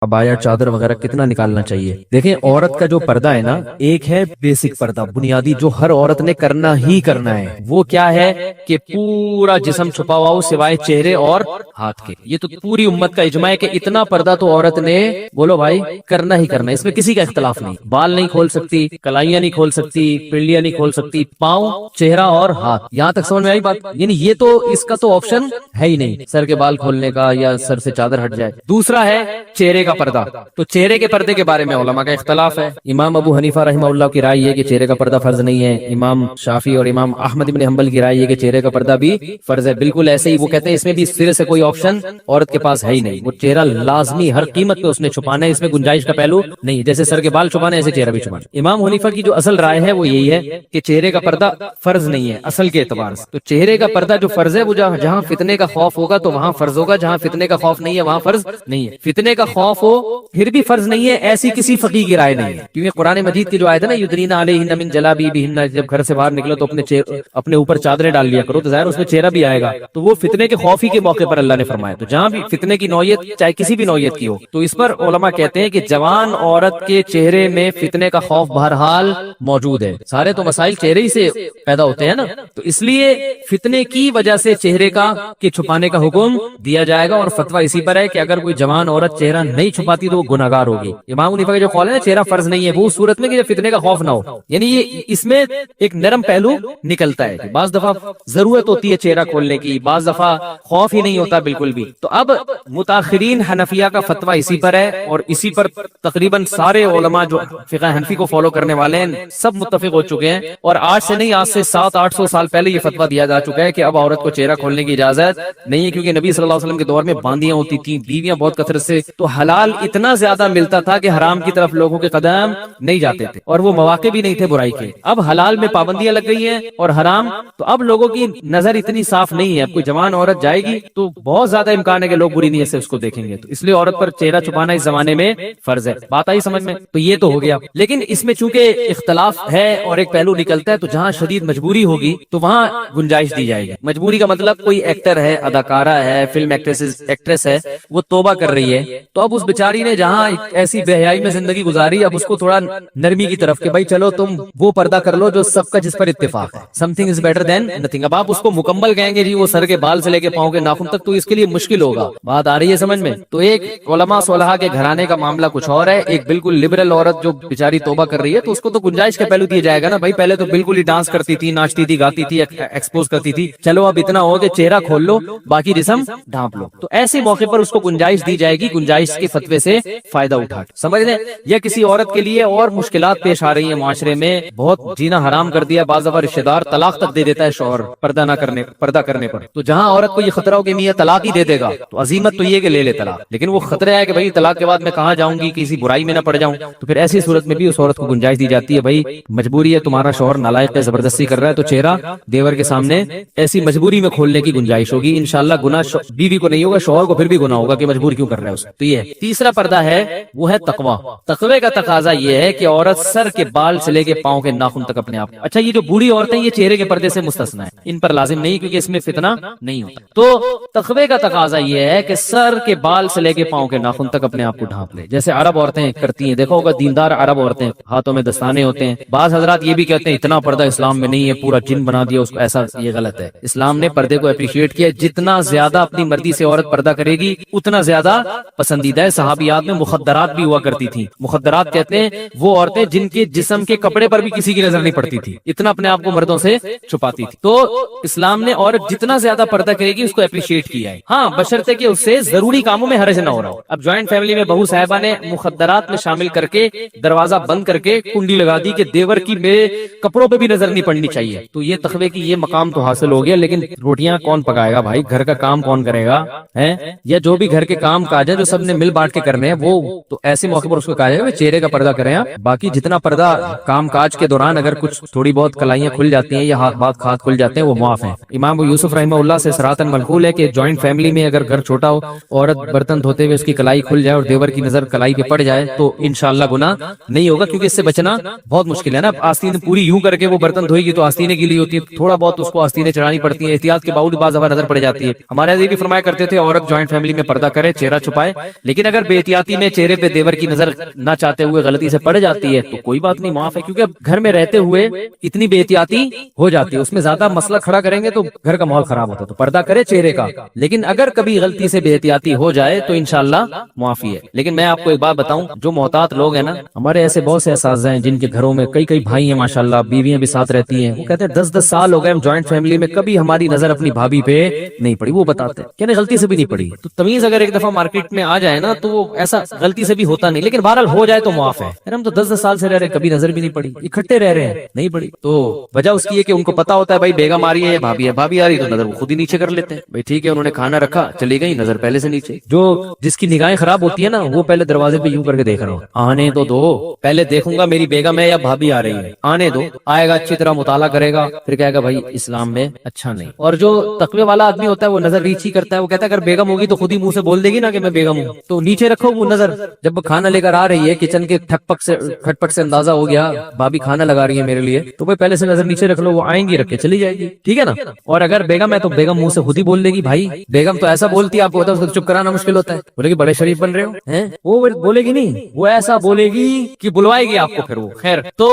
عبایا چادر وغیرہ کتنا نکالنا چاہیے؟ دیکھیں عورت کا جو پردہ ہے نا، ایک ہے بیسک پردہ بنیادی جو ہر عورت نے کرنا ہی کرنا ہے، وہ کیا ہے کہ پورا جسم چھپا ہوا ہو سوائے چہرے اور ہاتھ کے۔ یہ تو پوری امت کا اجماع ہے کہ اتنا پردہ تو عورت نے بولو بھائی کرنا ہی کرنا ہے، اس میں کسی کا اختلاف نہیں۔ بال نہیں کھول سکتی، کلائیاں نہیں کھول سکتی، پنڈلیاں نہیں کھول سکتی، پاؤں، چہرہ اور ہاتھ، یہاں تک سمجھ میں آئی بات؟ یعنی یہ تو اس کا تو آپشن ہے ہی نہیں سر کے بال کھولنے کا یا سر سے چادر ہٹ جائے۔ دوسرا ہے چہرے کا پردہ، تو چہرے کے پردے کے بارے میں علماء کا اختلاف ہے۔ امام ابو حنیفہ رحمہ اللہ کی رائے یہ کہ چہرے کا پردہ فرض نہیں ہے، امام شافعی اور امام احمد بن حنبل کی رائے یہ کہ چہرے کا پردہ بھی فرض ہے۔ بالکل ایسے ہی وہ کہتے ہیں اس میں بھی سرے سے کوئی آپشن عورت کے پاس ہے ہی نہیں، وہ چہرہ لازمی ہر قیمت پہ اس نے چھپانا ہے، اس میں گنجائش کا پہلو نہیں، جیسے سر کے بال چھپانا ہے ایسے چہرہ بھی چھپانا۔ امام حنیفہ کی جو اصل رائے ہے وہ یہی ہے کہ چہرے کا پردہ فرض نہیں ہے اصل کے اعتبار سے، تو چہرے کا پردہ جو فرض ہے وہ جہاں فتنے کا خوف ہوگا تو وہاں فرض ہوگا، جہاں فتنے کا خوف نہیں ہے وہاں فرض نہیں ہے۔ فتنے کا خوف ہو پھر بھی فرض نہیں ہے، ایسی کسی فقیہ کی رائے نہیں ہے، کیونکہ قرآن مجید کی جو آیت ہے نا یدنین علیہن من جلابیبہن، جب گھر سے باہر نکلو تو اپنے اوپر چادریں ڈال لیا کرو، تو ظاہر اس میں چہرہ بھی آئے گا، تو وہ فتنے کے خوف ہی کے موقع پر اللہ نے فرمایا۔ تو جہاں بھی فتنے کی نوعیت چاہے کسی بھی نوعیت کی ہو، تو اس پر علماء کہتے ہیں کہ جوان عورت کے چہرے میں فتنے کا خوف بہرحال موجود ہے، سارے تو مسائل چہرے ہی سے پیدا ہوتے ہیں نا، تو اس لیے فتنے کی وجہ سے چہرے کا کے چھپانے کا حکم دیا جائے گا، اور فتویٰ اسی پر ہے کہ اگر کوئی جوان عورت چہرہ نہیں چھپاتی تو وہ گناہگار ہوگی۔ امام حنیفہ کا جو قول ہے نا چہرہ فرض نہیں ہے، وہ صورت میں کہ فتنے کا خوف نہ ہو، یعنی یہ اس میں ایک نرم پہلو نکلتا ہے کہ بعض دفعہ ضرورت ہوتی ہے چہرہ کھولنے کی، بعض دفعہ خوف ہی نہیں ہوتا بالکل بھی۔ تو اب متاخرین حنفیہ کا فتویٰ اسی پر ہے، اور اسی پر تقریباً سارے علماء جو فقہ حنفی کو فالو کرنے والے ہیں سب متفق ہو چکے ہیں، اور آج سے نہیں، آج سے 700-800 سال پہلے یہ فتویٰ دیا جا چکا ہے کہ اب عورت کو چہرہ کھولنے کی اجازت نہیں ہے، کیونکہ نبی صلی اللہ علیہ وسلم کے دور میں باندیاں ہوتی تھیں، بیویاں بہت کثرت سے، تو حلال اتنا زیادہ ملتا تھا کہ حرام کی طرف لوگوں کے قدم نہیں جاتے تھے، اور وہ مواقع بھی نہیں تھے برائی کے۔ اب حلال میں پابندیاں لگ گئی ہیں اور حرام، تو اب لوگوں کی نظر اتنی صاف نہیں ہے، اب کوئی جوان عورت جائے گی تو بہت زیادہ امکان ہے کہ لوگ بری نیت سے اس کو دیکھیں گے، تو اس لیے عورت پر چہرہ چھپانا اس زمانے میں فرض ہے۔ بات آئی سمجھ میں؟ تو یہ تو ہو گیا، لیکن اس میں چونکہ اختلاف ہے اور ایک پہلو نکلتا ہے، تو جہاں شدید مجبوری ہوگی تو وہاں گنجائش دی جائے گی۔ مجبوری کا مطلب کوئی ایکٹر ہے، اداکارہ ہے، فلم ایکٹریس ہے، وہ توبہ کر رہی ہے، تو اب اس بیچاری نے جہاں ایسی بے حیائی میں زندگی گزاری، اب اس کو تھوڑا نرمی کی طرف کہ بھائی چلو تم وہ پردہ کر لو جو سب کا جس پر اتفاق ہے، some thing is better than nothing. اب آپ اس کو مکمل کہیں گے جی وہ سر کے بال سے لے کے پاؤں کے ناخن تک، تو اس کے لیے مشکل ہوگا۔ بات آ رہی ہے سمجھ میں؟ تو ایک علماء صلحاء کے گھرانے کا معاملہ کچھ اور ہے، ایک بالکل لبرل عورت جو بیچاری توبہ کر رہی ہے، تو اس کو تو گنجائش کا پہلو دیا جائے گا نا، بھائی پہلے تو بالکل ہی ڈانس کرتی تھی، ناچتی تھی، گاتی تھی، ایکسپوز کرتی تھی، چلو اب اتنا ہو کہ چہرہ کھول لو، باقی جسم ڈھانپ لو، تو ایسے موقع پر اس کو گنجائش دی جائے گی، گنجائش کے فتوے سے فائدہ اٹھا کے، سمجھ لیں۔ یا کسی عورت کے لیے اور مشکلات پیش آ رہی ہیں معاشرے میں، بہت جینا حرام کر دیا، بعض دفعہ رشتہ دار طلاق تک دے دیتا ہے شوہر پردہ کرنے پر، تو جہاں عورت کو یہ خطرہ ہو کہ میاں طلاق ہی دے دے گا، تو عزیمت تو یہ کہ لے لے طلاق، لیکن وہ خطرہ ہے کہ بھائی طلاق کے بعد میں کہاں جاؤں گی، کسی برائی میں نہ پڑ جاؤں، تو پھر ایسی صورت میں بھی اس عورت کو گنجائش دی جاتی ہے، بھائی مجبوری ہے، تمہارا شوہر نالائق ہے، زبردستی کر رہا ہے، تو چہرہ دیور کے سامنے ایسی مجبوری میں کھولنے کی گنجائش ہوگی، انشاءاللہ گناہ بیوی کو نہیں ہوگا، شوہر کو پھر بھی گناہ ہوگا کہ مجبور کیوں کر رہا ہے اس کو۔ تو یہ تیسرا پردہ ہے وہ ہے تقویٰ۔ تقوی کا تقاضا یہ ہے کہ عورت سر کے بال سے لے کے پاؤں کے ناخن تک اپنے آپ، اچھا یہ جو بوڑھی عورتیں یہ چہرے کے پردے سے مستثنا ہے، ان پر لازم نہیں کیونکہ اس میں فتنہ نہیں ہوتا، تو تقوی کا تقاضا یہ ہے کہ سر کے بال سے لے کے پاؤں کے ناخن تک اپنے آپ کو ڈھانپ لے، جیسے عرب عورتیں کرتی ہیں، دیکھو ہوگا دیندار عرب عورتیں ہاتھوں میں دستانے ہوتے ہیں۔ بعض حضرات یہ بھی کہتے ہیں اتنا پردہ اسلام میں نہیں ہے، پورا جن بنا دیا اس کو، ایسا یہ غلط ہے۔ اسلام نے پردے کو اپریشیٹ کیا، جتنا زیادہ اپنی مرضی سے عورت پردہ کرے گی اتنا زیادہ پسندیدہ ہے۔ صحابیات میں مخدرات بھی ہوا کرتی تھی، مخدرات کہتے ہیں وہ عورتیں جن کے جسم کے کپڑے پر بھی کسی کی نظر نہیں پڑتی تھی، اتنا اپنے آپ کو مردوں سے چھپاتی تھی۔ تو اسلام نے عورت جتنا زیادہ پردہ کرے گی اس کو اپریشیٹ کیا ہے، ہاں بشرطے کہ اس سے ضروری کاموں میں حرج نہ ہو رہا ہو۔ اب جوائنٹ فیملی میں بہو صاحبہ نے مخدرات میں شامل کر کے دروازہ بند کر کے کنڈی لگا دی کہ دیور کی میرے کپڑوں پہ بھی نظر نہیں پڑنی چاہیے، تو یہ تقوی کی یہ مقام تو حاصل ہو گیا، لیکن روٹیاں کون پکائے گا بھائی، گھر کا کام کون کرے گا ہے، یا جو بھی گھر کے کام کاج ہے جو سب نے مل بانٹ کے کرنے ہیں، وہ تو ایسے موقع پر اس کو کہا جائے گا چہرے کا پردہ کریں۔ باقی جتنا پردہ کام کاج کے دوران اگر کچھ تھوڑی بہت کلائیاں کھل جاتی ہیں یا ہاتھ کھل جاتے ہیں وہ معاف ہیں۔ امام ابو یوسف رحمہ اللہ سے صراحتاً منقول ہے کہ جوائنٹ فیملی میں اگر گھر چھوٹا ہو، عورت برتن دھوتے ہوئے اس کی کلائی کھل جائے اور دیور کی نظر کلائی پہ پڑ جائے تو انشاءاللہ گناہ نہیں ہوگا، کیونکہ اس سے بچنا بہت مشکل ہے نا۔ آستین پوری یوں کر کے وہ برتن دھوئے گی تو آستینیں گیلی ہوتی ہیں، تھوڑا بہت اس کو آستینیں چڑھانی پڑتی ہیں، احتیاط کے باوجود بعض دفعہ نظر پڑ جاتی ہے۔ ہمارے بھی فرمایا کرتے تھے عورت جوائنٹ فیملی میں پردہ کرے، چہرہ چھپائے، لیکن اگر بے احتیاطی میں چہرے پہ دیور کی نظر نہ چاہتے ہوئے غلطی سے پڑ جاتی ہے تو کوئی بات نہیں، معاف ہے، کیونکہ اب گھر میں رہتے ہوئے اتنی بے احتیاطی ہو جاتی ہے، اس میں زیادہ مسئلہ کھڑا کریں گے تو گھر کا ماحول خراب ہوتا ہے، تو پردہ کرے چہرے کا، لیکن اگر کبھی غلطی سے بے احتیاطی ہو جائے تو انشاءاللہ معافی ہے۔ لیکن میں آپ کو ایک بات بتاؤں، جو محتاط لوگ ہیں نا، ہمارے ایسے بہت سے اساتذہ ہیں جن کے گھروں میں کئی کئی بھائی ہیں ماشاءاللہ، بیویاں بھی ساتھ رہتی ہیں، وہ کہتے ہیں 10 سال ہو گئے ہم جوائنٹ فیملی میں، کبھی ہماری نظر اپنی بھابھی پہ نہیں پڑی، وہ بتاتے ہیں کہ غلطی سے بھی نہیں پڑی۔ تو تمیز اگر ایک دفعہ مارکیٹ میں آ جائے نا تو وہ ایسا غلطی سے بھی ہوتا نہیں، لیکن بہرحال ہو جائے تو معاف ہے۔ ہم تو 10 سال سے رہ رہے ہیں، کبھی نظر بھی نہیں پڑی، اکٹھے رہ رہے ہیں، نہیں پڑی، تو وجہ اس کی ہے کہ ان کو پتا ہوتا ہے بھائی بیگم آ رہی ہے یا بھابھی ہے، بھابھی آ رہی تو نظر وہ خود ہی نیچے کر لیتے ہیں، بھائی ٹھیک ہے انہوں نے کھانا رکھا چلی گئی، نظر پہلے سے نیچے۔ جو جس کی نگاہیں خراب ہوتی ہے نا وہ پہلے دروازے پہ یوں کر کے دیکھ رہا ہوں، آنے تو دو، پہلے دیکھوں گا میری بیگم ہے یا بھابھی آ رہی ہے، آنے دو، آئے گا اچھی طرح مطالعہ کرے گا، پھر کہے گا بھائی اسلام میں اچھا نہیں۔ اور جو تقوی والا آدمی ہوتا ہے وہ نظر نیچی کرتا ہے، وہ کہتا ہے اگر بیگم ہوگی تو خود ہی منہ سے بول دے گی نا کہ میں بیگم ہوں، تو نیچے رکھو وہ نظر۔ جب وہ کھانا لے کر آ رہی ہے کچن کے کھٹ پٹ سے اندازہ ہو گیا بھابھی کھانا لگا رہی ہے میرے لیے، تو وہ پہلے سے نظر نیچے رکھ لو، وہ آئیں گی رکھ کے چلی جائے گی، ٹھیک ہے نا۔ اور اگر بیگم ہے تو بیگم منہ سے خود ہی بول دے گی، بھائی بیگم تو ایسا بولتی ہے آپ کو ہوتا ہے اس کو چپ کرانا مشکل ہوتا ہے، بولے گی بڑے شریف بن رہے ہو ہیں، وہ بولے گی نہیں، وہ ایسا بولے گی کہ بلوائے گی آپ کو، پھر وہ خیر۔ تو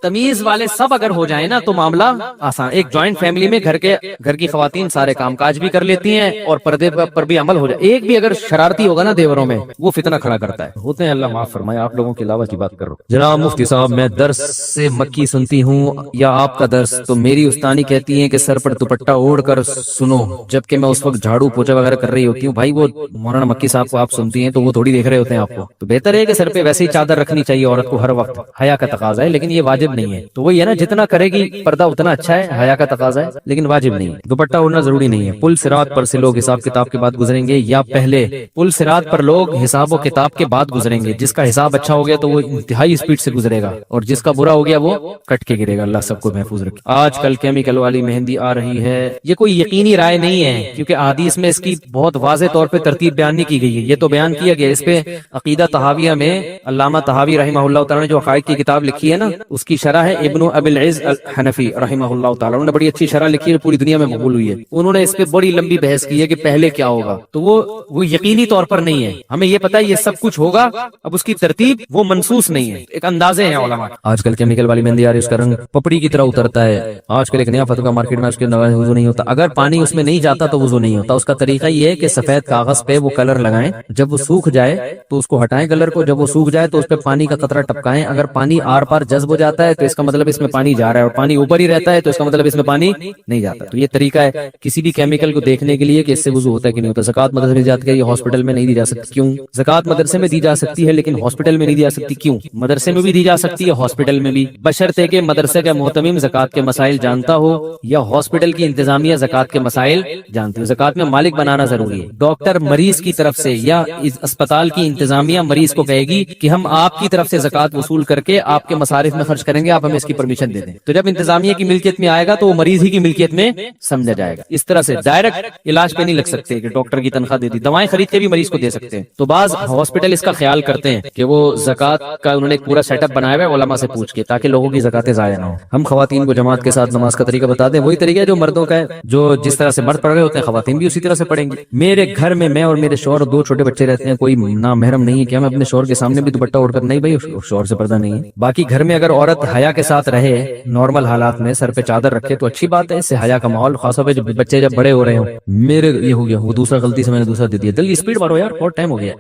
تمیز والے سب اگر ہو جائیں نا تو معاملہ آسان۔ ایک جوائنٹ فیملی میں گھر کی خواتین سارے کام کاج بھی کر لیتی ہیں اور پردے پر بھی عمل ہو جائے، ایک بھی اگر شرارتی ہوگا نا دیوروں میں وہ فتنہ کھڑا کرتا ہے، ہوتے ہیں، اللہ معاف فرمائے، آپ لوگوں کے علاوہ کی بات کر رہا ہوں۔ جناب مفتی صاحب میں درس سے مکی سنتی ہوں یا آپ کا درس، تو میری استانی کہتی ہیں کہ سر پر دوپٹہ اوڑھ کر سنو، جبکہ میں اس وقت جھاڑو پوچھا وغیرہ کر رہی ہوتی ہوں۔ بھائی وہ مولانا مکی صاحب کو آپ سنتی ہیں تو وہ تھوڑی دیکھ رہے ہوتے ہیں آپ کو، تو بہتر ہے کہ سر پہ ویسے ہی چادر رکھنی چاہیے عورت کو ہر وقت، حیا کا تقاضا ہے، لیکن یہ واجب نہیں ہے۔ تو وہی ہے نا، جتنا کرے گی پردہ اتنا اچھا ہے، حیا کا تقاضا ہے لیکن واجب نہیں ہے، دوپٹہ اوڑھنا ضروری نہیں ہے۔ پل صراط پر سے لوگ حساب کتاب کے بعد گزریں گے یا پہلے؟ پل صراط پر لوگ حساب و کتاب کے بعد گزریں گے، جس کا حساب اچھا ہو گیا تو وہ انتہائی اسپیڈ سے گزرے گا، اور جس کا برا ہو گیا وہ کٹ کے گرے گا۔ اللہ سب کو محفوظ رکھے۔ آج کل کیمیکل والی مہندی آ رہی ہے، یہ کوئی یقینی رائے نہیں ہے کیونکہ احادیث میں اس کی بہت واضح طور پہ ترتیب بیان نہیں کی گئی ہے، یہ تو بیان کیا گیا اس پہ عقیدہ طحاویہ میں علامہ طحاوی رحمہ اللہ تعالی نے جو عقائد کی کتاب لکھی ہے نا، اس کی شرح ہے ابن ابی العز الحنفی رحمہ اللہ تعالی، انہوں نے بڑی اچھی شرح لکھی ہے، پوری دنیا میں مقبول ہوئی ہے، انہوں نے اس پہ بڑی لمبی بحث کی ہے کہ پہلے کیا ہوگا، تو وہ یقینی طور پر نہیں ہے، ہمیں یہ پتہ ہے یہ سب کچھ ہوگا، اب اس کی ترتیب وہ منصوص نہیں ہے، ایک اندازے ہیں علماء۔ آج کل کیمیکل والی مہندی آ رہی ہے، اس کا رنگ پپڑی کی طرح اترتا ہے، آج کل ایک نیا فتویٰ مارکیٹ میں، اس کے وضو نہیں ہوتا، اگر پانی اس میں نہیں جاتا تو وضو نہیں ہوتا۔ اس کا طریقہ یہ ہے کہ سفید کاغذ پہ وہ کلر لگائیں، جب وہ سوکھ جائے تو اس کو ہٹائیں کلر کو، جب وہ سوکھ جائے تو اس پہ پانی کا قطرہ ٹپکائیں، اگر پانی آر پار جذب ہو جاتا ہے تو اس کا مطلب اس میں پانی جا رہا ہے، اور پانی اوپر ہی رہتا ہے تو اس کا مطلب اس میں پانی نہیں جاتا۔ تو یہ طریقہ ہے کسی بھی کیمیکل کو دیکھنے کے لیے کہ اس سے وضو ہوتا ہے کہ نہیں ہوتا۔ زکوٰۃ مدرسے میں جاتی ہے، یہ ہاسپٹل میں نہیں دی جا سکتی، کیوں؟ زکوٰۃ مدرسے میں دی جا سکتی ہے لیکن ہاسپٹل میں نہیں دی جا سکتی، کیوں؟ مدرسے میں بھی دی جا سکتی ہے، ہاسپٹل میں بھی، بشرطے کہ مدرسے کا محتمم زکوٰۃ کے مسائل جانتا ہو یا ہاسپٹل کی انتظامیہ زکوٰۃ کے مسائل جانتی ہو۔ زکوٰۃ میں مالک بنانا ضروری ہے، ڈاکٹر مریض کی طرف سے یا اسپتال کی انتظامیہ مریض کو کہے گی کہ ہم آپ کی طرف سے زکوٰۃ وصول کر کے آپ کے مصارف میں خرچ کریں گے، آپ ہمیں اس کی پرمیشن دے دیں، تو جب انتظامیہ کی ملکیت میں آئے گا تو وہ مریض ہی کی ملکیت میں سمجھا جائے گا۔ اس طرح سے ڈائریکٹ علاج پہ نہیں لگ سکتے کہ ڈاکٹر کی تنخواہ دے دی، دوائیں خرید کے بھی مریض کو دے سکتے ہیں۔ تو بعض ہاسپٹل اس کا خیال کرتے ہیں کہ وہ زکوٰۃ کا انہوں نے ایک پورا سیٹ اپ بنایا ہوا ہے علماء سے پوچھ کے، تاکہ لوگوں کی زکاتیں ضائع نہ ہو۔ ہم خواتین کو جماعت کے ساتھ نماز کا طریقہ بتا دیں، وہی طریقہ ہے جو مردوں کا ہے، جو جس طرح سے مرد پڑھ رہے ہوتے ہیں خواتین بھی اسی طرح سے پڑھیں گی۔ میرے گھر میں میں اور میرے شوہر اور 2 چھوٹے بچے رہتے ہیں، کوئی نامحرم نہیں ہے، کیا میں اپنے شوہر کے سامنے بھی دوپٹہ اوڑھ کر؟ نہیں بھائی، شوہر سے پردہ نہیں ہے۔ باقی گھر میں اگر عورت حیا کے ساتھ رہے، نارمل حالات میں سر پہ چادر رکھے تو اچھی بات ہے، اس سے حیا کا ماحول، خاص طور پہ جب بچے بڑے ہو رہے ہوں۔ میرے یہ ہو گیا، وہ دوسرا غلطی سے میں نے دوسرا دے دیا، جلدی اسپیڈ مارو یار، بہت ٹائم ہو گیا۔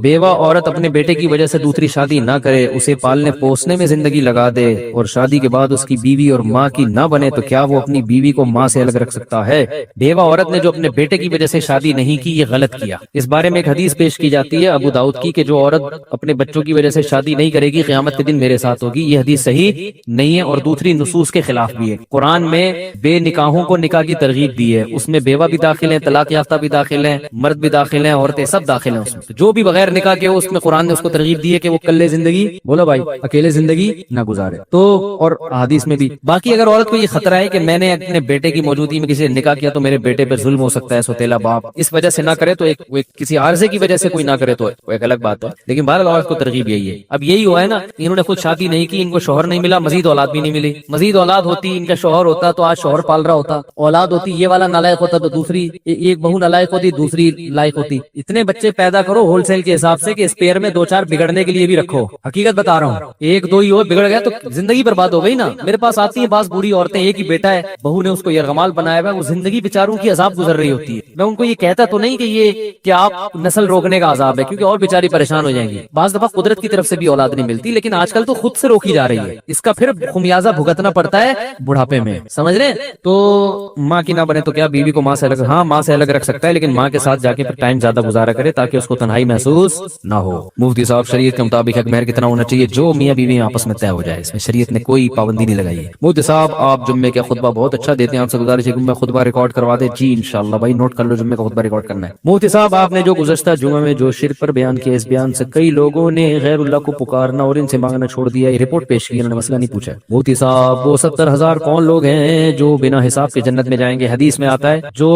بیوہ عورت اپنے بیٹے کی وجہ سے دوسری شادی نہ کرے، اسے پالنے پوسنے میں زندگی لگا دے اور شادی کے بعد اس کی بیوی اور ماں کی نہ بنے، تو کیا وہ اپنی بیوی کو ماں سے الگ رکھ سکتا ہے؟ بیوہ عورت نے جو اپنے بیٹے کی وجہ سے شادی نہیں کی، یہ غلط کیا۔ اس بارے میں ایک حدیث پیش کی جاتی ہے ابو داؤد کی کہ جو عورت اپنے بچوں کی وجہ سے شادی نہیں کرے گی قیامت کے دن میرے ساتھ ہوگی، یہ حدیث صحیح نہیں ہے اور دوسری نصوص کے خلاف بھی ہے۔ قرآن میں بے نکاحوں کو نکاح کی ترغیب دی ہے، اس میں بیوہ بھی داخل ہیں، طلاق یافتہ بھی داخل ہیں، مرد بھی داخل ہیں، عورتیں سب داخل ہیں اس میں۔ جو بھی بغیر نکاح کے ہو اس میں قرآن نے اس کو ترغیب دی ہے کہ وہ کلے زندگی، بولو بھائی، اکیلے زندگی نہ گزارے۔ تو اور حدیث میں بھی باقی اگر عورت کو یہ خطرہ ہے کہ میں نے اپنے بیٹے کی موجودگی میں کسی نے نکاح کیا تو میرے بیٹے پہ ظلم ہو سکتا ہے، سوتیلا باپ، اس وجہ سے نہ کرے، تو ایک کسی عارضے کی وجہ سے کوئی نہ کرے تو ایک الگ بات ہے، لیکن بہرحال عورت کو ترغیب یہی ہے۔ اب یہی ہوا ہے نا، انہوں نے خود شادی نہیں کی، ان کو شوہر نہیں ملا، مزید اولاد بھی نہیں ملی۔ مزید اولاد ہوتی، ان کا شوہر ہوتا تو آج شوہر پال رہا ہوتا، اولاد ہوتی، یہ والا نالائق ہوتا تو دوسری، ایک بہو نالائق ہوتی، دوسری لائق ہوتی۔ اتنے بچے پیدا کرو کرو ہول سیل کے حساب سے کہ اسپیئر میں 2-4 بگڑنے کے لیے بھی رکھو. حقیقت بتا رہا ہوں, 1-2 ہی ہو بگڑ گیا تو زندگی برباد ہو گئی نا. میرے پاس آتی ہیں بعض بوڑھی عورتیں, ایک ہی بیٹا ہے, بہو نے اس کو یرغمال بنایا ہوا ہے, وہ زندگی بیچاروں کی عذاب گزر رہی ہوتی ہے. میں ان کو یہ کہتا تو نہیں کہ یہ کہ آپ نسل روکنے کا عذاب ہے, کیونکہ اور بیچاری پریشان ہو جائیں گی. بعض دفعہ قدرت کی طرف سے بھی اولاد نہیں ملتی, لیکن آج کل تو خود سے روکی جا رہی ہے. اس کا پھر خمیازہ بھگتنا پڑتا ہے بڑھاپے میں, سمجھ رہے ہیں. تو ماں کی نہ بنے تو کیا, بیوی کو ماں سے الگ, ہاں ماں سے الگ رکھ سکتا ہے, لیکن ماں کے ساتھ جا کے پھر ٹائم زیادہ گزارا کرے تاکہ اس کو تنہائی محسوس نہ ہو. مفتی صاحب شریعت کے مطابق حق مہر کتنا ہونا چاہیے؟ جو میاں بیوی آپس میں طے ہو جائے, اس میں شریعت نے کوئی پابندی نہیں لگائی ہے. مفتی صاحب آپ جمعے کا خطبہ بہت اچھا دیتے ہیں, آپ سے گزارش ہے کہ میں خطبہ ریکارڈ کروا دیں. جی انشاءاللہ بھائی نوٹ کر لو, جمعے کا خطبہ ریکارڈ کرنا ہے. مفتی صاحب آپ نے جو گزشتہ جمعہ میں جو شرک پر بیان کیا, اس بیان سے کئی لوگوں نے غیر اللہ کو پکارنا اور ان سے مانگنا چھوڑ دیا. یہ رپورٹ پیش کی, انہوں نے مسئلہ نہیں پوچھا. مفتی صاحب وہ 70,000 کون لوگ ہیں جو بنا حساب کے جنت میں جائیں گے؟ حدیث میں آتا ہے جو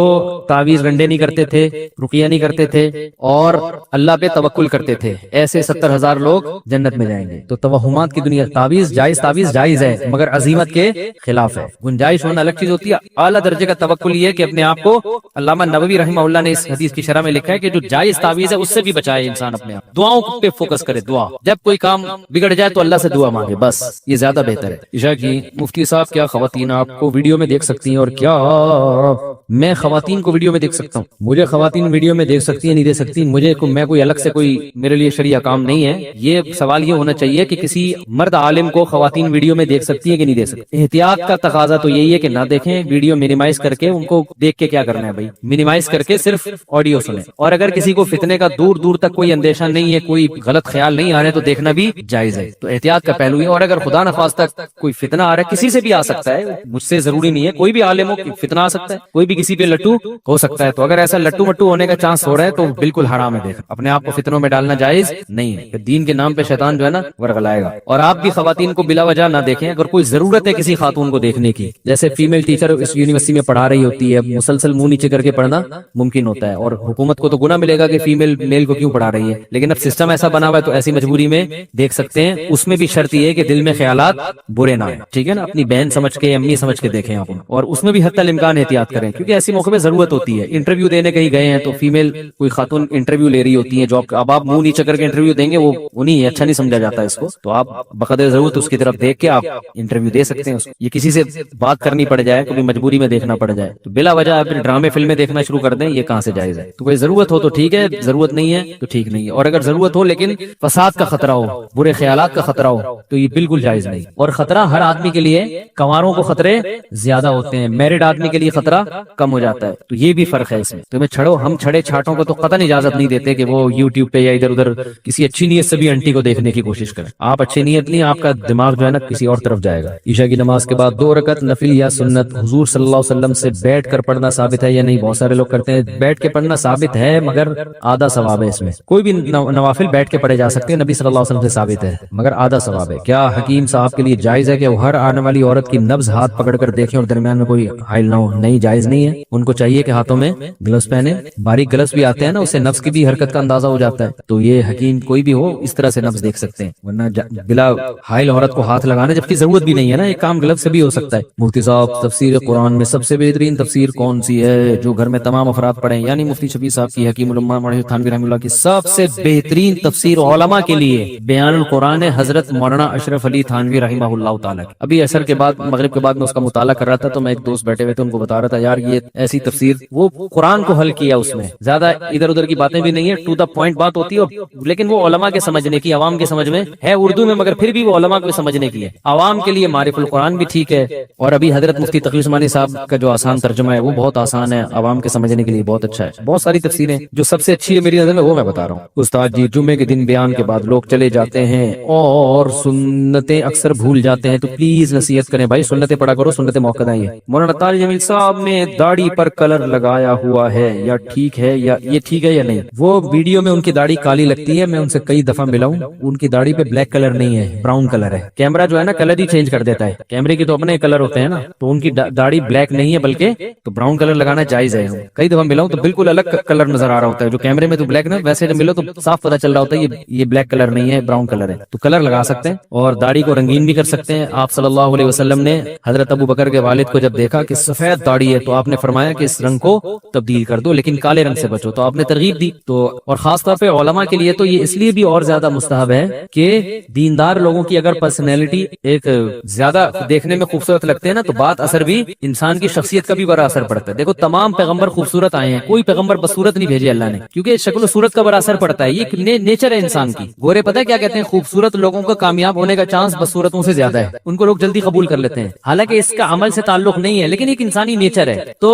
تعویذ گنڈے نہیں کرتے تھے, رقیہ نہیں کرتے تھے اور اللہ پہ توکل کرتے تھے, ایسے 70,000 لوگ جنت میں جائیں گے. تو توہمات کی دنیا, تعویذ جائز ہے مگر عزیمت کے خلاف ہے. گنجائش ہونا الگ چیز ہوتی ہے, اعلیٰ درجے کا توکل یہ کہ اپنے آپ کو, علامہ نووی رحمہ اللہ نے اس حدیث کی شرح میں لکھا ہے کہ جو جائز تعویذ ہے اس سے بھی بچائے انسان اپنے آپ. دعاؤں پہ فوکس کرے, دعا, جب کوئی کام بگڑ جائے تو اللہ سے دعا مانگے, بس یہ زیادہ بہتر ہے. عشاء کی مفتی صاحب کیا خواتین آپ کو ویڈیو میں دیکھ سکتی ہیں, اور کیا میں خواتین کو ویڈیو میں دیکھ سکتا ہوں؟ مجھے خواتین ویڈیو میں دیکھ سکتی ہیں, نہیں دیکھ سکتی, مجھے میں کوئی الگ سے کوئی میرے لیے شرعیہ کام نہیں ہے. یہ سوال یہ ہونا چاہیے کہ کسی مرد عالم کو خواتین ویڈیو میں دیکھ سکتی ہیں کہ نہیں دیکھ سکتی. احتیاط کا تقاضا تو یہی ہے کہ نہ دیکھیں, ویڈیو منیمائز کر کے, ان کو دیکھ کے کیا کرنا ہے بھائی, منیمائز کر کے صرف آڈیو سنیں. اور اگر کسی کو فتنے کا دور دور تک کوئی اندیشہ نہیں ہے, کوئی غلط خیال نہیں آ رہے, تو دیکھنا بھی جائز ہے. تو احتیاط کا پہلو ہے. اور اگر خدا نخواستہ کوئی فتنہ آ رہا ہے, کسی سے بھی آ سکتا ہے, مجھ سے ضروری نہیں ہے, کوئی بھی عالم ہو فتنہ آ سکتا ہے, کوئی بھی کسی پہ لٹو ہو سکتا ہے. تو اگر ایسا لٹو مٹو ہونے کا چانس ہو رہا ہے تو بالکل حرام ہے. دیکھ اپنے آپ کو فتنوں میں ڈالنا جائز نہیں ہے. دین کے نام پہ شیطان جو ہے نا ورغلائے گا. اور آپ بھی خواتین کو بلا وجہ نہ دیکھیں. اگر کوئی ضرورت ہے کسی خاتون کو دیکھنے کی, جیسے فیمیل ٹیچر اس یونیورسٹی میں پڑھا رہی ہوتی ہے, مسلسل منہ نیچے کر کے پڑھنا ممکن ہوتا ہے, اور حکومت کو تو گناہ ملے گا کہ فیمیل میل کو کیوں پڑھا رہی ہے, لیکن اب سسٹم ایسا بنا ہوا ہے تو ایسی مجبوری میں دیکھ سکتے ہیں. اس میں بھی شرط یہ ہے کہ دل میں خیالات برے نہ آئیں, ٹھیک ہے نا, اپنی بہن سمجھ کے, امی سمجھ کے دیکھیں آپ, اور اس میں بھی حتی الامکان احتیاط کریں, کیونکہ ایسی موقع میں ضرورت ہوتی ہے. انٹرویو دینے کہیں گئے ہیں تو فیمیل کوئی خاتون انٹرویو لے رہی ہوتی ہے جاب کا, اب آپ منہ نیچے کر کے انٹرویو دیں گے, وہ نہیں, اچھا نہیں سمجھا جاتا اس کو. تو آپ بقدر ضرورت اس کی طرف دیکھ کے آپ انٹرویو دے سکتے ہیں. یہ کسی سے بات کرنی پڑ جائے, کبھی مجبوری میں دیکھنا پڑ جائے, تو بلا وجہ آپ ڈرامے فلمیں دیکھنا شروع کر دیں, یہ کہاں سے جائز ہے؟ تو کوئی ضرورت ہو تو ٹھیک ہے, ضرورت نہیں ہے تو ٹھیک نہیں ہے. اور اگر ضرورت ہو لیکن فساد کا خطرہ ہو, برے خیالات کا خطرہ ہو, تو یہ بالکل جائز نہیں. اور خطرہ ہر آدمی کے لیے, کنواروں کو خطرے زیادہ ہوتے ہیں, میرڈ آدمی کے لیے خطرہ کم ہو جاتا ہے. تو یہ بھی فرق ہے اس میں. تمہیں چھڑو, ہم چھڑے چھاٹوں کو تو قطعاً اجازت نہیں دیتے کہ وہ یوٹیوب پہ یا ادھر ادھر کسی اچھی نیت سے بھی انٹی کو دیکھنے کی کوشش کریں. آپ اچھی نیت نہیں, آپ کا دماغ جو ہے نا کسی اور طرف جائے گا. عشاء کی نماز کے بعد 2 رکعت نفل یا سنت حضور صلی اللہ علیہ وسلم سے بیٹھ کر پڑھنا ثابت ہے یا نہیں؟ بہت سارے لوگ کرتے ہیں, بیٹھ کے پڑھنا ثابت ہے مگر آدھا ثواب ہے اس میں. کوئی بھی نوافل بیٹھ کے پڑھے جا سکتے ہیں, نبی صلی اللہ علیہ وسلم سے ثابت ہے مگر آدھا ثواب ہے. کیا حکیم صاحب کے لیے جائز ہے کہ وہ ہر آنے والی عورت کی نبض ہاتھ پکڑ کر دیکھیں اور درمیان میں کوئی حائل نہ ہو؟ نہیں, جائز نہیں ہے. ان کو چاہیے کہ ہاتھوں میں گلوز پہنے, باریک گلوز بھی آتے ہیں نا, اس سے نفس کی بھی حرکت کا اندازہ ہو جاتا ہے. تو یہ حکیم کوئی بھی ہو اس طرح سے نفس دیکھ سکتے ہیں, ورنہ بلا حائل عورت کو ہاتھ لگانا جبکہ ضرورت بھی نہیں ہے نا, ایک کام گلوز سے بھی ہو سکتا ہے. مفتی صاحب تفسیر قرآن میں سب سے بہترین تفسیر کون سی ہے جو گھر میں تمام افراد پڑھیں؟ یعنی مفتی شفیع صاحب کی, حکیم الامہ مولانا تھانوی رحمہ اللہ کی سب سے بہترین تفسیر علماء کے لیے بیان القرآن ہے, حضرت مولانا اشرف علی تھانوی رحمہ اللہ تعالی. ابھی عصر کے بعد, مغرب کے بعد میں اس کا مطالعہ کر رہا تھا, تو میں ایک دوست بیٹھے ہوئے تھے, ان کو بتا رہا تھا یار یہ ایسی تفسیر, وہ قرآن کو حل کیا, اس میں زیادہ ادھر ادھر کی باتیں بھی نہیں ہے, ٹو دا پوائنٹ بات ہوتی ہے, لیکن وہ علماء کے سمجھنے کی, عوام کے سمجھ میں ہے اردو میں, مگر پھر بھی وہ علماء کو سمجھنے کی ہے. عوام کے لیے معرف القرآن بھی ٹھیک ہے, اور ابھی حضرت مفتی تقی عثمانی صاحب کا جو آسان ترجمہ ہے وہ بہت آسان ہے, عوام کے سمجھنے کے لیے بہت اچھا ہے. بہت ساری تفسیریں, جو سب سے اچھی ہے میری نظر میں وہ میں بتا رہا ہوں. استاد جی جمعے کے دن بیان کے بعد لوگ چلے جاتے ہیں اور سنتیں اکثر بھول جاتے ہیں, تو پلیز نصیحت کریں بھائی, سنتیں پڑھا کرو, سنتیں موقع ہیں. مولانا طارق جمیل صاحب نے داڑھی پر کلر لگایا ہوا ہے, یا ٹھیک ہے, یا یہ ٹھیک ہے یا نہیں؟ وہ ویڈیو میں ان کی داڑھی کالی لگتی ہے, میں ان سے کئی دفعہ ملا ہوں, ان کی داڑھی پہ بلیک کلر نہیں ہے, براؤن کلر ہے. کیمرہ جو ہے نا کلر ہی چینج کر دیتا ہے, کیمرے کی تو اپنے کلر ہوتے ہیں نا, تو ان کی داڑھی بلیک نہیں ہے بلکہ تو براؤن کلر لگانا جائز ہے. کئی دفعہ ملا ہوں تو بالکل الگ کلر نظر آ رہا ہوتا ہے, جو کیمرے میں تو بلیک نا, ویسے جب ملو تو صاف پتہ چل رہا ہوتا ہے یہ بلیک کلر نہیں ہے, براؤن کلر ہے. تو کلر لگا سکتے ہیں اور داڑھی کو رنگین بھی کر سکتے ہیں. آپ صلی اللہ علیہ وسلم نے حضرت ابو بکر کے والد کو جب دیکھا کہ سفید داڑھی ہے تو آپ نے فرمایا کہ اس رنگ کو تبدیل کر دو, لیکن کالے رنگ سے بچو, تو آپ نے ترغیب دی. تو اور خاص طور پہ علماء کے لیے تو یہ اس لیے بھی اور زیادہ مستحب ہے کہ دیندار لوگوں کی اگر پرسنالٹی ایک زیادہ دیکھنے میں خوبصورت لگتے ہیں نا، تو بات اثر بھی انسان کی شخصیت کا بھی بڑا اثر پڑتا ہے. دیکھو تمام پیغمبر خوبصورت آئے ہیں، کوئی پیغمبر بدصورت نہیں بھیجے اللہ نے، کیونکہ شکل و صورت کا بڑا اثر پڑتا ہے. یہ نیچر ہے انسان کی. گورے پتہ ہے کیا کہتے ہیں؟ خوبصورت لوگوں کا کامیاب ہونے کا چانس بدصورتوں سے زیادہ ہے، ان کو لوگ جلدی قبول کر لیتے ہیں. حالانکہ اس کا عمل سے تعلق نہیں ہے، لیکن ایک انسانی نیچر ہے. تو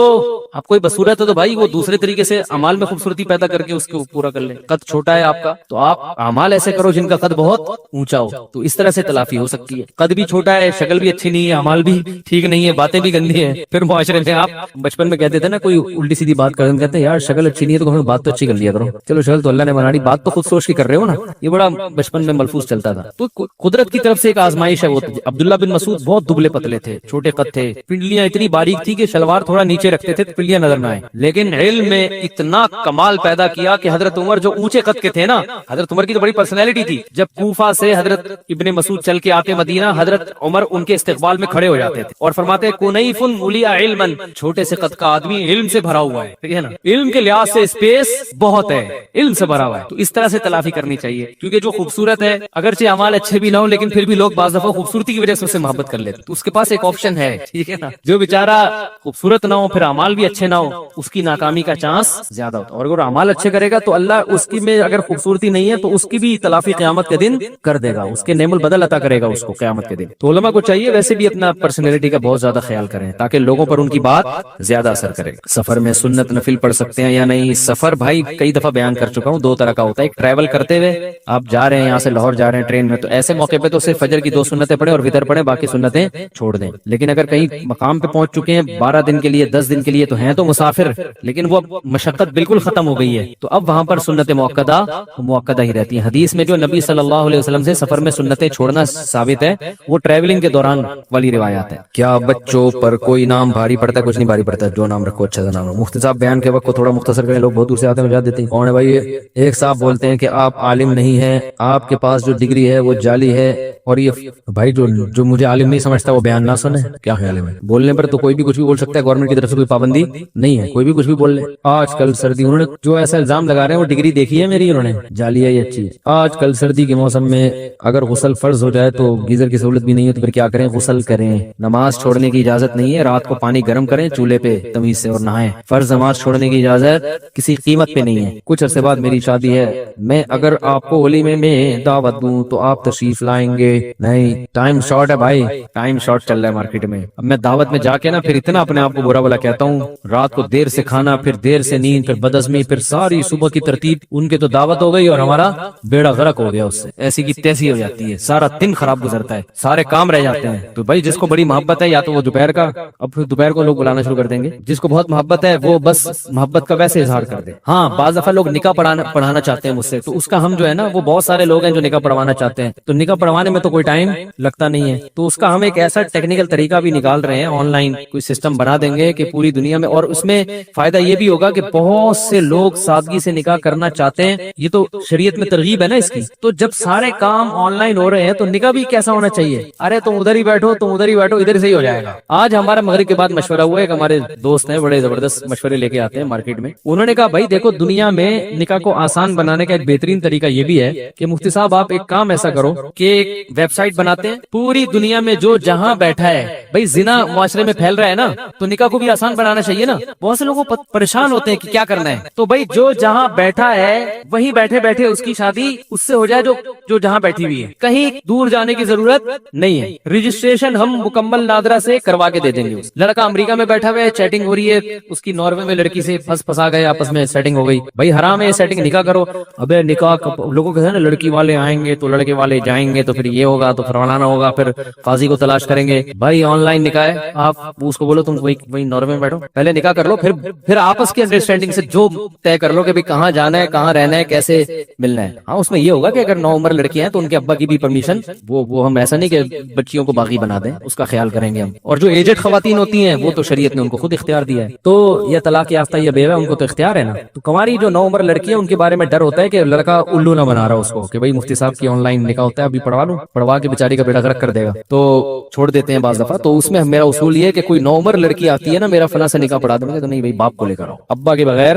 آپ کوئی بدصورت ہے تو بھائی وہ دوسرے طریقے سے اعمال میں خوبصورتی پیدا کر کے اس کو پورا کر لیں. قد چھوٹا ہے آپ کا تو آپ اعمال ایسے کرو جن کا قد بہت اونچا ہو، تو اس طرح سے تلافی ہو سکتی ہے. قد بھی چھوٹا ہے، شکل بھی اچھی نہیں ہے، اعمال بھی ٹھیک نہیں ہے، باتیں بھی گندی ہیں، پھر معاشرے میں آپ بچپن میں کہتے تھے نا کوئی الٹی سیدھی بات کرتے کہتے ہیں یار شکل اچھی نہیں ہے تو بات تو اچھی کر لیا کرو. چلو شکل تو اللہ نے بنا دی، بات تو خود سوچ کے کر رہے ہو نا. یہ بڑا بچپن میں ملفوظ چلتا تھا. تو قدرت کی طرف سے ایک آزمائش ہے. وہ عبداللہ بن مسعود بہت دبلے پتلے تھے، چھوٹے قد تھے، پنڈلیاں اتنی باریک تھی کہ شلوار تھوڑا نیچے رکھتے تھے تو پنڈلیاں نظر نہ آئے. لیکن علم میں اتنا کمال پیدا کیا کہ حضرت عمر جو اونچے قد کے تھے نا، حضرت عمر کی تو بڑی پرسنالٹی تھی. جب کوفہ سے حضرت ابن مسعود چل کے آتے مدینہ، حضرت عمر ان کے استقبال میں کھڑے ہو جاتے تھے اور فرماتے کنیف ملیا علما، چھوٹے سے قد کا آدمی علم سے بھرا ہوا ہے. ٹھیک ہے نا، علم کے لحاظ سے اسپیس بہت ہے، علم سے بھرا ہوا ہے. تو اس طرح سے تلافی کرنی چاہیے، کیونکہ جو خوبصورت ہے اگرچہ اعمال اچھے بھی نہ ہو لیکن پھر بھی لوگ بعض دفعہ خوبصورتی کی وجہ سے اس سے محبت کر لیتے. تو اس کے پاس ایک آپشن ہے. ٹھیک ہے نا، جو بیچارہ خوبصورت نہ ہو پھر اعمال بھی اچھے نہ ہو، اس کی ناکامی کا چانس زیادہ ہوتا ہے. اور اگر اعمال اچھے کرے گا تو اللہ اس کی میں اگر خوبصورتی نہیں ہے تو اس کی بھی تلافی قیامت کے دن کر دے گا، اس کے نعم البدل عطا کرے گا اس کو قیامت کے دن. تو علماء کو چاہیے ویسے بھی اپنا پرسنالٹی کا بہت زیادہ خیال کریں تاکہ لوگوں پر ان کی بات زیادہ اثر کرے. سفر میں سنت نفل پڑھ سکتے ہیں یا نہیں؟ سفر بھائی کئی دفعہ بیان کر چکا ہوں، دو طرح کا ہوتا ہے. ایک ٹریول کرتے ہوئے آپ جا رہے ہیں، یہاں سے لاہور جا رہے ہیں ٹرین میں، تو ایسے موقع پہ تو صرف فجر کی 2 سنتیں پڑھیں اور وتر پڑھیں، باقی سنتیں چھوڑ دیں. لیکن اگر کہیں مقام پہ پہنچ چکے ہیں 12 دن کے لیے 10 دن کے لیے تو ہیں تو مسافر، لیکن وہ مشقت بالکل ختم ہو گئی ہے، تو اب وہاں پر سنت موقدہ ہی رہتی ہیں. حدیث میں جو نبی صلی اللہ علیہ وسلم سے سفر میں سنتیں چھوڑنا ثابت ہے وہ ٹریولنگ کے دوران والی روایات ہے. کیا بچوں پر کوئی نام بھاری پڑتا ہے؟ کچھ نہیں بھاری پڑتا ہے، جو نام رکھو اچھا سا نام. مفتی صاحب بیان کے وقت کو تھوڑا مختصر کریں، لوگ بہت دور سے آتے ہیں مجھے دیتے ہیں. کون ہے بھائی؟ ایک صاحب بولتے ہیں کہ آپ عالم نہیں ہیں، آپ کے پاس جو ڈگری ہے وہ جعلی ہے. اور یہ بھائی جو مجھے عالم نہیں سمجھتا وہ بیان نہ سنے. کیا خیال ہے؟ بولنے پر تو کوئی بھی کچھ بھی بول سکتا ہے، گورنمنٹ کی طرف سے کوئی پابندی نہیں ہے، کوئی بھی کچھ بھی بول لے. آج کل سردی، انہوں نے جو ایسا الزام لگا رہے ہیں وہ ڈگری دیکھی ہے میری، انہوں نے جعلی ہے یہ اچھی. آج کل سردی کے موسم میں اگر غسل فرض ہو جائے تو گیزر کی سہولت بھی نہیں ہے تو پھر کیا کریں؟ غسل کریں. نماز چھوڑنے کی اجازت نہیں ہے، رات کو پانی گرم کریں چولہے پہ تمیز سے اور نہائیں. فرض نماز چھوڑنے کی اجازت کسی قیمت پہ نہیں ہے. کچھ عرصے بعد میری شادی ہے، میں اگر آپ کو ولیمے میں دعوت دوں تو آپ تشریف لائیں گے؟ نہیں، ٹائم شارٹ ہے بھائی، ٹائم شارٹ چل رہا ہے مارکیٹ میں. اب میں دعوت میں جا کے نا پھر اتنا اپنے آپ کو برا بلا کہتا ہوں، رات کو دیر سے کھانا، پھر دیر سے نیند، پھر بدعزمی، پھر ساری صبح کی ترتیب. ان کے تو دعوت ہو گئی اور ہمارا بیڑا غرق ہو گیا، اس سے ایسی کی تیسی ہو جاتی ہے، سارا دن خراب گزرتا ہے، سارے کام رہ جاتے ہیں. تو بھائی جس کو بڑی محبت ہے یا تو وہ دوپہر کا، اب پھر دوپہر کو لوگ بلانا شروع کر دیں گے. جس کو بہت محبت ہے وہ بس محبت کا ویسے اظہار کر دے. ہاں بعض دفعہ لوگ نکاح پڑھانا چاہتے ہیں مجھ سے، تو اس کا ہم جو ہے نا، وہ بہت سارے لوگ ہیں جو نکاح پڑھوانا چاہتے ہیں، تو نکاح پڑھوانے میں تو کوئی ٹائم لگتا نہیں ہے. تو اس کا ہم ایک ایسا ٹیکنیکل طریقہ بھی نکال رہے ہیں، آن لائن کوئی سسٹم بنا دیں گے کہ پوری دنیا میں. اور اس میں فائدہ یہ بھی ہوگا کہ بہت سے لوگ سادگی سے نکاح کرنا چاہتے ہیں. یہ تو شریعت میں ترغیب ہے نا اس کی. تو جب سارے کام آن لائن ہو رہے ہیں تو نکاح بھی کیسا ہونا چاہیے؟ ارے تم ادھر ہی بیٹھو، تم ادھر ہی بیٹھو، ادھر سے ہی ہو جائے گا. آج ہمارا مغرب کے بعد مشورہ ہوا ہے، ہمارے دوست ہیں بڑے زبردست مشورے لے کے آتے ہیں مارکیٹ میں. انہوں نے کہا بھائی دیکھو، دنیا میں نکاح کو آسان بنانے کا ایک بہترین طریقہ یہ بھی ہے کہ مفتی صاحب آپ ایک کام ایسا کرو کہ ایک ویب سائٹ بناتے ہیں، پوری دنیا میں جو جہاں بیٹھا ہے، بھائی زنا معاشرے میں پھیل رہا ہے نا، تو نکاح کو بھی آسان بنانا چاہیے نا. بہت سے لوگوں پریشان ہوتے ہیں کہ کیا کرنا ہے. تو بھائی جو جہاں بیٹھا ہے وہیں بیٹھے بیٹھے اس کی شادی اس سے ہو جائے جو جہاں بیٹھی ہوئی ہے، کہیں دور جانے کی ضرورت نہیں ہے. رجسٹریشن ہم مکمل نادرا سے کروا کے دے دیں گے. لڑکا امریکہ میں بیٹھا ہوا ہے، چیٹنگ ہو رہی ہے اس کی ناروے میں لڑکی سے، پھنسا گئے آپس میں، سیٹنگ ہو گئی. بھائی حرام ہے یہ سیٹنگ، نکاح کرو. ابے نکاح لوگوں کہتے ہیں نا لڑکی والے آئیں گے تو لڑکے والے جائیں گے تو پھر یہ ہوگا تو پھر فلانا ہوگا، پھر قاضی کو تلاش کریں گے. بھائی آن لائن نکاح ہے، آپ اس کو بولو تم وہی ناروے میں بیٹھو، پہلے نکاح کر لو، پھر آپس کی انڈرسٹینڈنگ سے جو طے کر لو کہ بھائی کہاں جانا ہے، کہاں رہنا ہے، کیسے ملنا ہے. ہاں اس میں یہ ہوگا کہ اگر 9 عمر لڑکیاں ہیں تو ان کے ابا کی بھی پرمیشن، وہ ہم ایسا نہیں کہ بچیوں کو باغی بنا دیں، اس کا خیال کریں گے ہم. اور جو ایجڈ خواتین ہوتی ہیں وہ تو شریعت نے ان کو خود اختیار دیا ہے. تو یہ طلاق یافتہ یا بیوہ ان کو تو اختیار ہے نا. تو کنواری جو 9 عمر لڑکی ہے ان کے بارے میں ڈر ہوتا ہے کہ لڑکا الو نہ بنا رہا اس کو کہ بھائی مفتی صاحب کی آن لائن نکاح ہوتا ہے، ابھی پڑھوا لوں، پڑھوا کے بیچاری کا بیڑا غرق کر دے گا، تو چھوڑ دیتے ہیں بعض دفعہ. تو اس میں میرا اصول یہ ہے کہ کوئی 9 عمر لڑکی آتی ہے نا، میرا فلاں سے نکاح پڑھا دیں گے تو نہیں بھائی باپ کو لے کر آؤ، ابا کے بغیر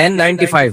N95,